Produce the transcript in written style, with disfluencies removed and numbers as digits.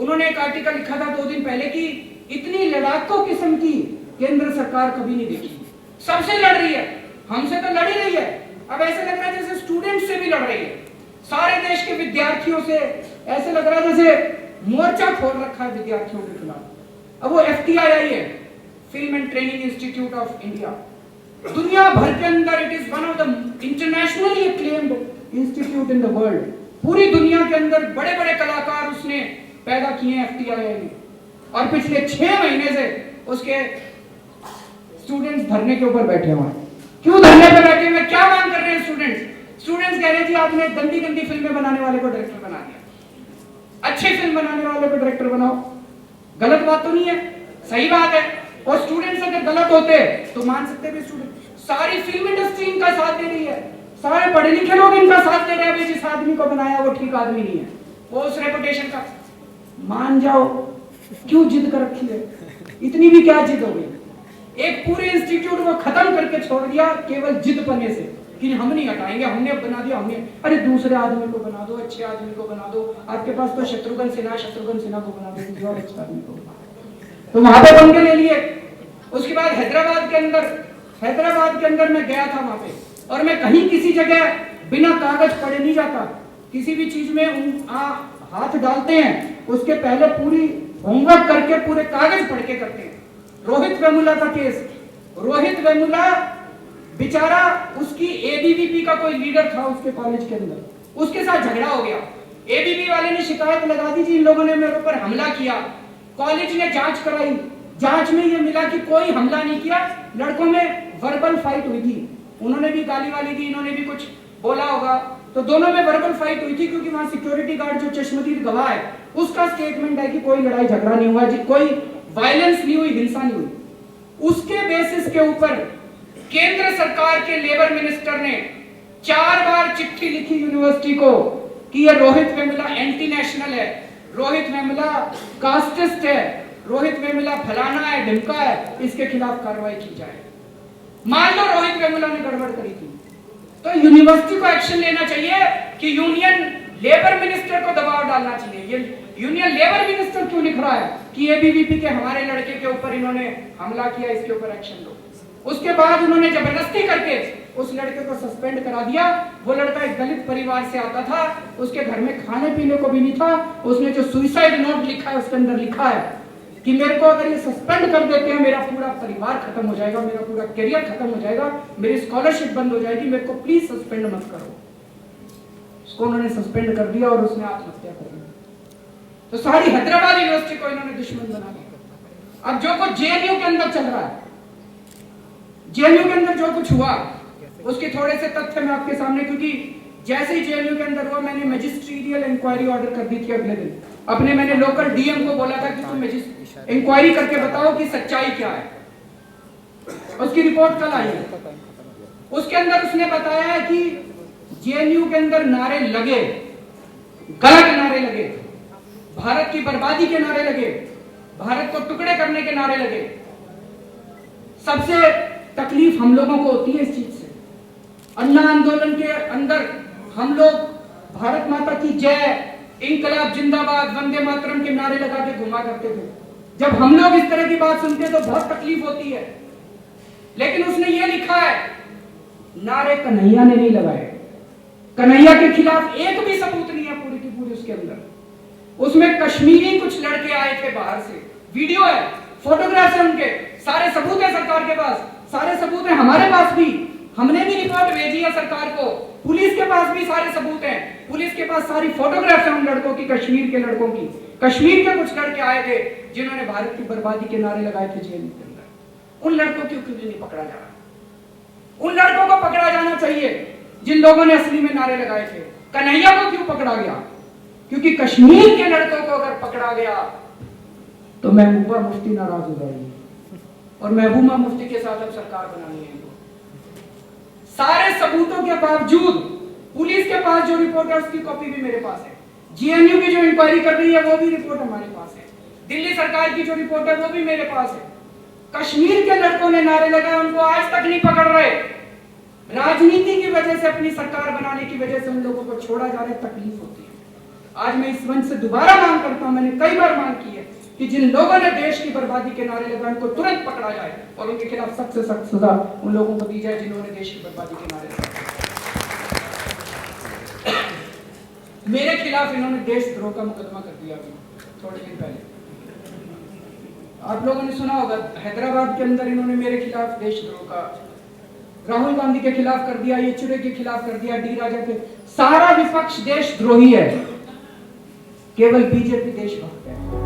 उन्होंने एक आर्टिकल लिखा था 2 दिन पहले कि इतनी लड़ाकू किस्म की केंद्र सरकार कभी नहीं देखी, सबसे लड़ रही है, हमसे तो लड़ ही रही है, अब ऐसे लग रहा है जैसे स्टूडेंट से भी लड़ रही है, सारे देश के विद्यार्थियों से ऐसे लग रहा है जैसे मोर्चा खोल रखा है विद्यार्थियों के खिलाफ। अब वो FTII है, film and training institute of India, दुनिया भर के अंदर it is one of the internationally acclaimed institute in the world. पूरी दुनिया के अंदर बड़े बड़े कलाकार उसने पैदा किए हैं FTII ने, और पिछले 6 महीने से उसके स्टूडेंट्स धरने के ऊपर बैठे हुए हैं। क्यों धरने पर बैठे हुए, क्या मांग कर रहे हैं स्टूडेंट्स कह रहे हैं जी आपने गंदी गंदी फिल्में बनाने वाले को डायरेक्टर बना दिया, अच्छी फिल्म बनाने वाले को डायरेक्टर बनाओ। गलत बात तो नहीं है, सही बात है। और स्टूडेंट्स अगर गलत होते तो मान सकते हैं स्टूडेंट, सारी फिल्म इंडस्ट्री इनका साथ दे रही है, सारे पढ़े लिखे लोग इनका साथ दे रहे हैं, जिस आदमी को बनाया वो ठीक आदमी नहीं है, वो उस रेपुटेशन का मान जाओ। क्यों जिद कर रखी है, इतनी भी क्या जिद हो गई। एक पूरे इंस्टीट्यूट को खत्म करके छोड़ दिया केवल जिद पने से कि हम नहीं हटाएंगे, हमने बना दिया, हमने। अरे दूसरे आदमी को बना दो, अच्छे आदमी को बना दो, आपके पास तो शत्रुघ्न सिन्हा को बना दो, किसी और अच्छे आदमी को बना दो। तो वहां पे बन के ले लिए। उसके बाद हैदराबाद के अंदर मैं गया था वहां पे, और मैं कहीं किसी जगह बिना कागज पढ़े नहीं जाता। किसी भी चीज में हाथ डालते हैं उसके पहले पूरी होमवर्क करके पूरे कागज पढ़ के करते हैं। रोहित वेमुला का केस, रोहित वेमुला बेचारा, उसकी ABVP का कोई लीडर था उसके कॉलेज के अंदर, उसके साथ झगड़ा हो गया। ABVP वाले ने शिकायत लगा दी जी इन लोगों ने मेरे ऊपर हमला किया। कॉलेज ने जांच कराई, जांच में ये मिला कि कोई हमला नहीं किया, लड़कों में वर्बल फाइट हुई थी, उन्होंने भी गाली वाली दी, इन्होंने भी कुछ बोला होगा, तो दोनों में वर्बल फाइट हुई थी। क्योंकि वहां सिक्योरिटी गार्ड जो चश्मदीद गवाह है उसका स्टेटमेंट है कि कोई लड़ाई झगड़ा नहीं हुआ जी, कोई वायलेंस नहीं हुई, हिंसा नहीं हुई। उसके बेसिस के ऊपर केंद्र सरकार के लेबर मिनिस्टर ने 4 बार चिट्ठी लिखी यूनिवर्सिटी को कि ये रोहित वेमुला एंटी नेशनल है, रोहित वेमुला कास्टिस्ट है, रोहित वेमुला फलाना है, ढिमका है, इसके खिलाफ कार्रवाई की जाए। मान लो रोहित वेमुला ने गड़बड़ करी थी तो यूनिवर्सिटी को एक्शन लेना चाहिए कि यूनियन लेबर मिनिस्टर को दबाव डालना चाहिए। ये यूनियन लेबर मिनिस्टर क्यों लिख रहा है कि ABVP के हमारे लड़के के ऊपर इन्होंने हमला किया, इसके ऊपर एक्शन लो। उसके बाद उन्होंने जबरदस्ती करके उस लड़के को सस्पेंड करा दिया। वो लड़का एक दलित परिवार से आता था, उसके घर में खाने पीने को भी नहीं था। उसने जो सुसाइड नोट लिखा है उसके अंदर लिखा है कि मेरे को अगर ये सस्पेंड कर देते हैं मेरा पूरा परिवार खत्म हो जाएगा, मेरा पूरा करियर खत्म हो जाएगा, मेरी स्कॉलरशिप बंद हो जाएगी, मेरे को प्लीज सस्पेंड मत करो। उसको उन्होंने सस्पेंड कर दिया और उसने आत्महत्या कर ली। तो सारी हैदराबाद यूनिवर्सिटी को इन्होंने दुश्मन बना दिया। अब जो कुछ JNU के अंदर चल रहा है, JNU के अंदर जो कुछ हुआ उसके थोड़े से तथ्य मैं आपके सामने, क्योंकि जैसे ही JNU के अंदर हुआ मैंने मैजिस्ट्रियल इंक्वायरी ऑर्डर कर दी थी अगले दिन। अपने मैंने लोकल DM को बोला था कि तुम इंक्वायरी करके बताओ कि सच्चाई क्या है। उसकी रिपोर्ट कल आई है। उसके अंदर उसने बताया है कि JNU के अंदर नारे लगे, गलत नारे लगे, भारत की बर्बादी के नारे लगे, भारत को टुकड़े करने के नारे लगे। सबसे तकलीफ हम लोगों को होती है इस चीज से। अन्ना आंदोलन के अंदर हम लोग भारत माता की जय, इंकलाब जिंदाबाद, वंदे मातरम के नारे लगा के घुमा करते थे। जब हम लोग इस तरह की बात सुनते हैं तो बहुत तकलीफ होती है। लेकिन उसने ये लिखा है, नारे कन्हैया ने नहीं लगाए, कन्हैया के खिलाफ एक भी सबूत नहीं है पूरी की पूरी उसके अंदर। उसमें कश्मीरी कुछ लड़के आए थे बाहर से, वीडियो है, फोटोग्राफ्स है उनके, सारे सबूत है सरकार के पास, सारे सबूत है हमारे पास भी, हमने भी रिपोर्ट भेजी है सरकार को, पुलिस के पास भी सारे सबूत हैं, पुलिस के पास सारी फोटोग्राफ्स हैं उन लड़कों की, कश्मीर के लड़कों की। कश्मीर के कुछ लड़के आए थे जिन्होंने भारत की बर्बादी के नारे लगाए थे जेल के अंदर। उन लड़कों को क्यों नहीं पकड़ा जा रहा? उन लड़कों को पकड़ा जाना चाहिए जिन लोगों ने असली में नारे लगाए थे। कन्हैया को क्यों पकड़ा गया? क्योंकि कश्मीर के लड़कों को अगर पकड़ा गया तो महबूबा मुफ्ती नाराज हो जाएगी, और महबूबा मुफ्ती के साथ अब सरकार बनानी है। सारे सबूतों के बावजूद पुलिस के पास जो रिपोर्ट है उसकी कॉपी भी मेरे पास है, JNU की जो इंक्वायरी कर रही है वो भी रिपोर्ट हमारे पास है, दिल्ली सरकार की जो रिपोर्ट है वो भी मेरे पास है। कश्मीर के लड़कों ने नारे लगाए, उनको आज तक नहीं पकड़ रहे। राजनीति की वजह से, अपनी सरकार बनाने की वजह से उन लोगों को छोड़ा जा रहा है, तकलीफ होती है। आज मैं इस मंच से दोबारा मांग करता हूं, मैंने कई बार मांग की है कि जिन लोगों ने देश की बर्बादी के नारे लगाए उनको तुरंत पकड़ा जाए और उनके खिलाफ सख्त से सख्त सजा उन लोगों को दी जाए जिन्होंने देश की बर्बादी के नारे लगाए। मेरे खिलाफ इन्होंने देशद्रोह का मुकदमा कर दिया अभी थोड़े दिन पहले। आप लोगों ने सुना होगा हैदराबाद के अंदर इन्होंने मेरे खिलाफ देशद्रोह का, राहुल गांधी के खिलाफ कर दिया, येचुरी के खिलाफ कर दिया, डी राजा के। सारा विपक्ष देशद्रोही है, केवल बीजेपी देशभक्त है।